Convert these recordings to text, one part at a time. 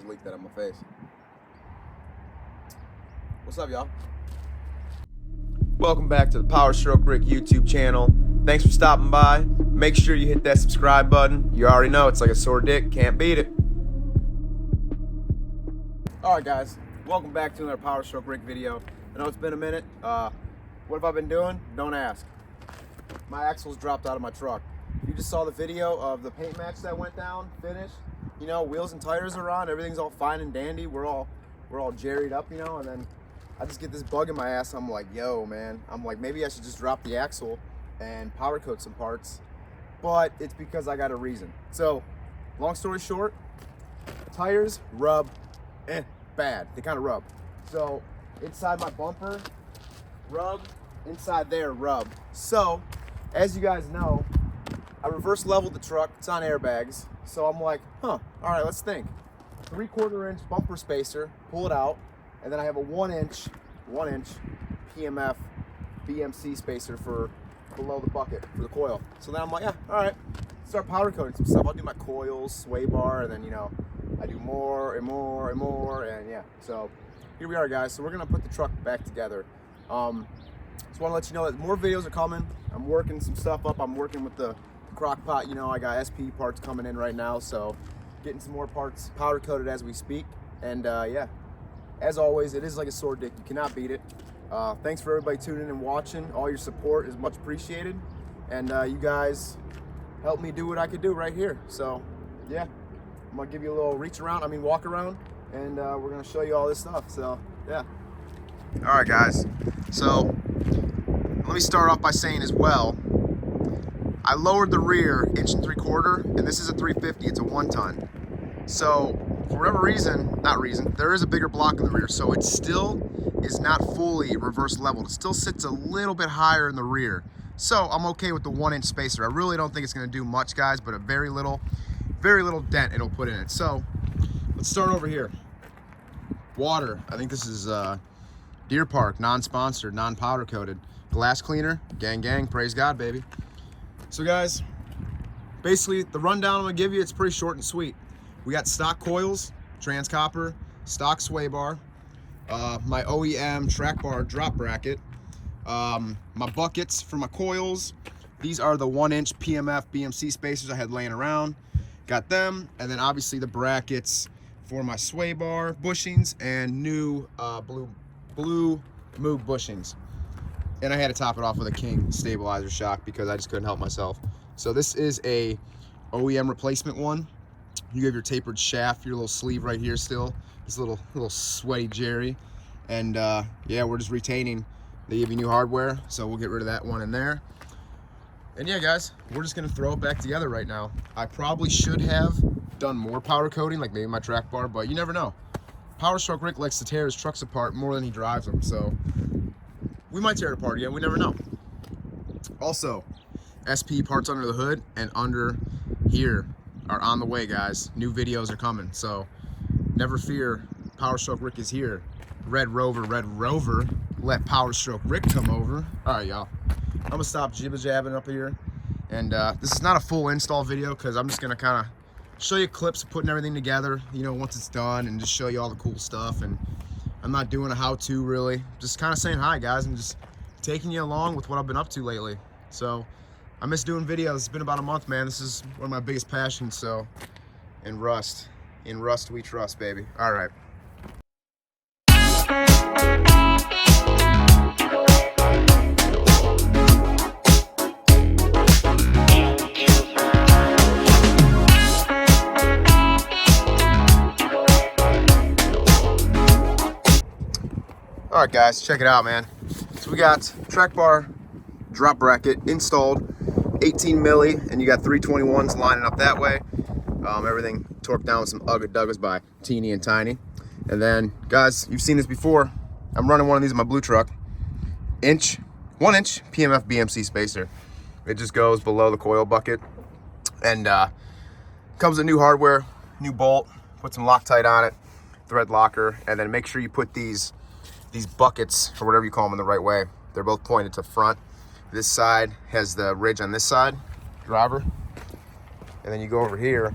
leaked that on my face. What's up, y'all? Welcome back to the Powerstrokerick YouTube channel. Thanks for stopping by. Make sure you hit that subscribe button. You already know it's like a sore dick, can't beat it. Alright guys, welcome back to another Powerstrokerick video. I know it's been a minute. What have I been doing? Don't ask. My axles dropped out of my truck. You just saw the video of the paint match that went down, finished. You know, wheels and tires are on, everything's all fine and dandy. We're all jerried up, you know, and then I just get this bug in my ass. I'm like, yo, man. I'm like, maybe I should just drop the axle and powder coat some parts. But it's because I got a reason. So, long story short, tires rub, bad. They kind of rub. So, inside my bumper, rub. Inside there, rub. So, as you guys know, I reverse leveled the truck. It's on airbags. So I'm like, all right, let's think. 3/4 inch bumper spacer, pull it out, and then I have a 1 inch PMF BMC spacer for below the bucket for the coil. So then I'm like, yeah, all right, start powder coating some stuff. I'll do my coils, sway bar, and then, you know, I do more and more and more, and yeah. So here we are, guys. So we're gonna put the truck back together. Just want to let you know that more videos are coming. I'm working some stuff up. I'm working with the crock pot. You know, I got SP parts coming in right now, so getting some more parts powder coated as we speak. And yeah, as always, it is like a sore dick. You cannot beat it. Thanks for everybody tuning in and watching. All your support is much appreciated, and you guys help me do what I could do right here. So yeah, I'm gonna give you a little walk around, and we're gonna show you all this stuff. So yeah. All right, guys. So let me start off by saying as well, I lowered the rear 1 3/4 inch, and this is a 350, it's a 1 ton. So for whatever reason, there is a bigger block in the rear, so it still is not fully reverse leveled. It still sits a little bit higher in the rear. So I'm okay with the 1 inch spacer. I really don't think it's gonna do much, guys, but a very little dent it'll put in it. So let's start over here. Water, I think this is Deer Park, non-sponsored, non-powder coated. Glass cleaner, gang, praise God, baby. So guys, basically the rundown I'm gonna give you, it's pretty short and sweet. We got stock coils, trans copper, stock sway bar, my OEM track bar drop bracket, my buckets for my coils. These are the 1 inch PMF BMC spacers I had laying around. Got them, and then obviously the brackets for my sway bar bushings and new blue Moog bushings. And I had to top it off with a King stabilizer shock because I just couldn't help myself. So this is a OEM replacement one. You have your tapered shaft, your little sleeve right here still. This little sweaty Jerry. And yeah, we're just retaining. They give you new hardware, so we'll get rid of that one in there. And yeah, guys, we're just gonna throw it back together right now. I probably should have done more powder coating, like maybe my track bar, but you never know. Powerstrokerick likes to tear his trucks apart more than he drives them, so we might tear it apart again, we never know. Also, SP parts under the hood and under here are on the way, guys. New videos are coming, so never fear, Powerstrokerick is here. Red Rover, let Powerstrokerick come over. All right, y'all, I'm gonna stop jibber-jabbing up here, and this is not a full install video because I'm just gonna kind of show you clips of putting everything together, you know, once it's done, and just show you all the cool stuff. And I'm not doing a how-to really, just kind of saying hi, guys, and just taking you along with what I've been up to lately. So I miss doing videos. It's been about a month, man. This is one of my biggest passions. So in rust we trust, baby. All right. All right, guys, check it out, man. So we got track bar drop bracket installed, 18 milli, and you got 321s lining up that way. Everything torqued down with some Ugga Duggas by Teeny and Tiny. And then, guys, you've seen this before. I'm running one of these in my blue truck. 1 inch PMF BMC spacer. It just goes below the coil bucket, and comes with new hardware, new bolt. Put some Loctite on it, thread locker, and then make sure you put these buckets, or whatever you call them, in the right way. They're both pointed to front. This side has the ridge on this side, driver, and then you go over here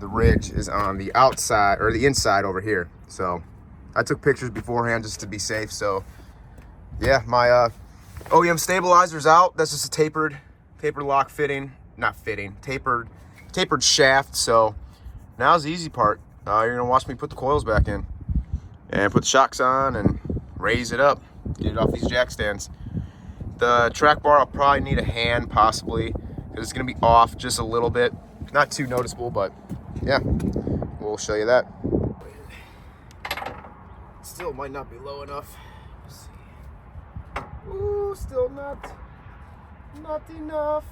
the ridge is on the outside, or the inside over here. So I took pictures beforehand just to be safe. So yeah, my OEM stabilizer's out. That's just a tapered lock fitting, not fitting, tapered shaft. So now's the easy part. You're gonna watch me put the coils back in and put the shocks on and raise it up, get it off these jack stands. The track bar, I'll probably need a hand possibly, because it's gonna be off just a little bit. Not too noticeable, but yeah, we'll show you that. Still might not be low enough. Let's see. Ooh, still not enough.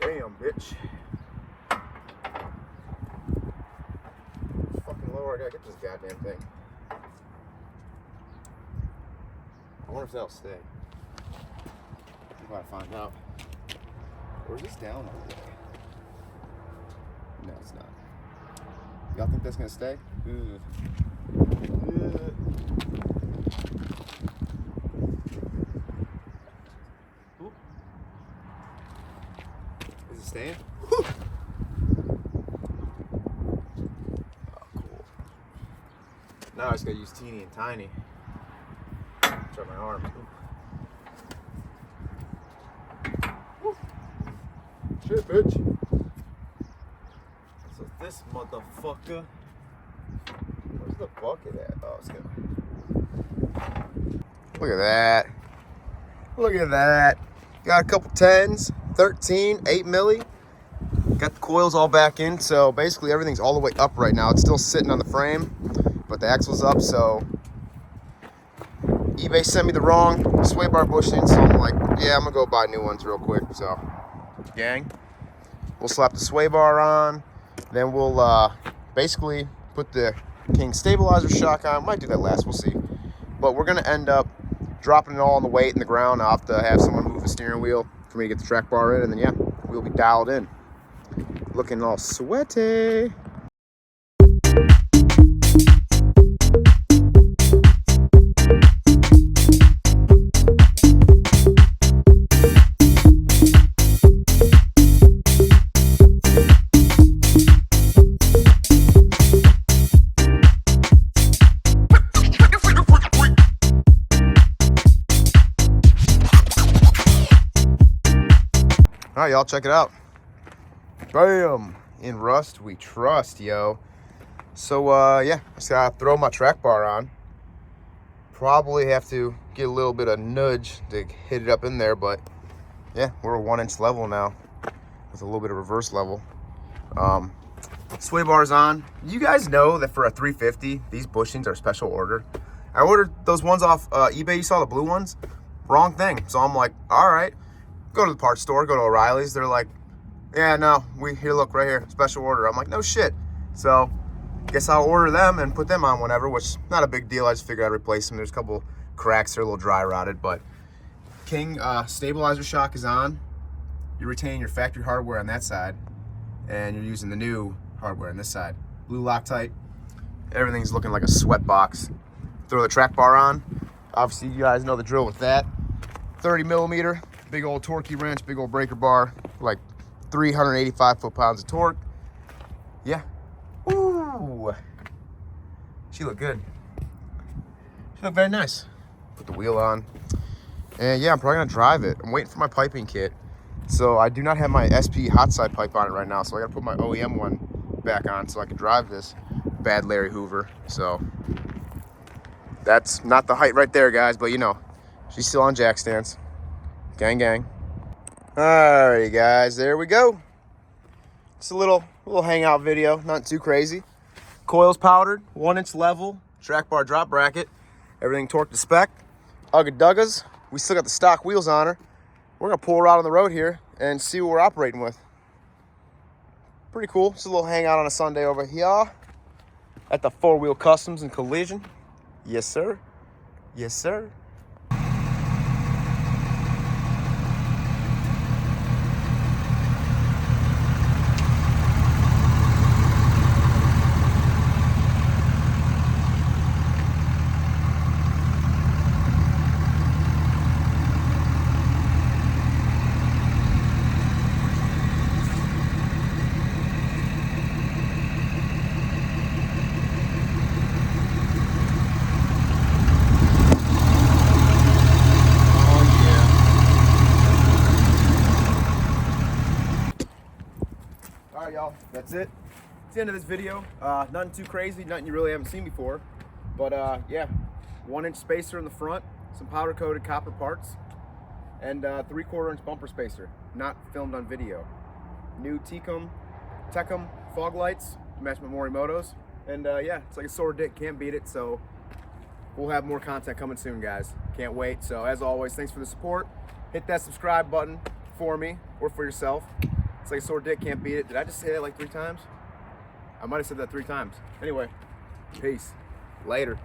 Damn, bitch. Fucking lower, I gotta get this goddamn thing. I wonder if that'll stay. I'm about to find out. Or is this down all the way? No, it's not. Y'all think that's gonna stay? Ugh. Is it staying? Whew. Oh, cool. Now I just gotta use teeny and tiny. Try my arm. Woo. Shit, bitch. So this motherfucker. Where's the bucket at? Oh, it's good. Look at that. Look at that. Got a couple 10s, 13, 8 milli. Got the coils all back in, so basically everything's all the way up right now. It's still sitting on the frame, but the axle's up, so eBay sent me the wrong sway bar bushing, so I'm like, yeah, I'm gonna go buy new ones real quick. So, gang, we'll slap the sway bar on, then we'll basically put the King stabilizer shock on. Might do that last, we'll see. But we're gonna end up dropping it all on the weight in the ground. I'll have to have someone move the steering wheel for me to get the track bar in, and then yeah, we'll be dialed in. Looking all sweaty. All right, y'all, check it out. Bam! In rust we trust, yo. So yeah, just gotta throw my track bar on. Probably have to get a little bit of nudge to hit it up in there, but yeah, we're a 1-inch level now with a little bit of reverse level. Sway bar's on. You guys know that for a 350, these bushings are special order. I ordered those ones off eBay. You saw the blue ones? Wrong thing. So I'm like, all right, go to the parts store, go to O'Reilly's. They're like, yeah, no, here, look, right here, special order. I'm like, no shit. So guess I'll order them and put them on whenever, which not a big deal. I just figured I'd replace them. There's a couple cracks. They're a little dry rotted, but King stabilizer shock is on. You're retaining your factory hardware on that side, and you're using the new hardware on this side. Blue Loctite. Everything's looking like a sweat box. Throw the track bar on. Obviously, you guys know the drill with that. 30 millimeter, big old torquey wrench, big old breaker bar, like 385 foot-pounds of torque. Yeah. Ooh. She looked good. She looked very nice. Put the wheel on. And yeah, I'm probably gonna drive it. I'm waiting for my piping kit. So I do not have my SP hot side pipe on it right now, so I gotta put my OEM one back on so I can drive this bad Larry Hoover. So that's not the height right there, guys, but you know, she's still on jack stands. Gang, gang. Alrighty, guys, there we go. Just a little hangout video, not too crazy. Coils powdered, 1-inch level, track bar drop bracket, everything torqued to spec. Ugga duggas. We still got the stock wheels on her. We're gonna pull her out on the road here and see what we're operating with. Pretty cool. Just a little hangout on a Sunday over here at the 4-Wheel Customs and Collision. Yes, sir. Yes, sir. well, that's it. It's the end of this video. Nothing too crazy, nothing you really haven't seen before. But yeah, 1-inch spacer in the front, some powder coated copper parts, and 3/4 inch bumper spacer, not filmed on video. New Tecum fog lights, match my Morimoto's. And yeah, it's like a sore dick, can't beat it. So we'll have more content coming soon, guys. Can't wait. So as always, thanks for the support. Hit that subscribe button for me or for yourself. It's like a sore dick, can't beat it. Did I just say that like 3 times? I might have said that 3 times. Anyway, peace. Later.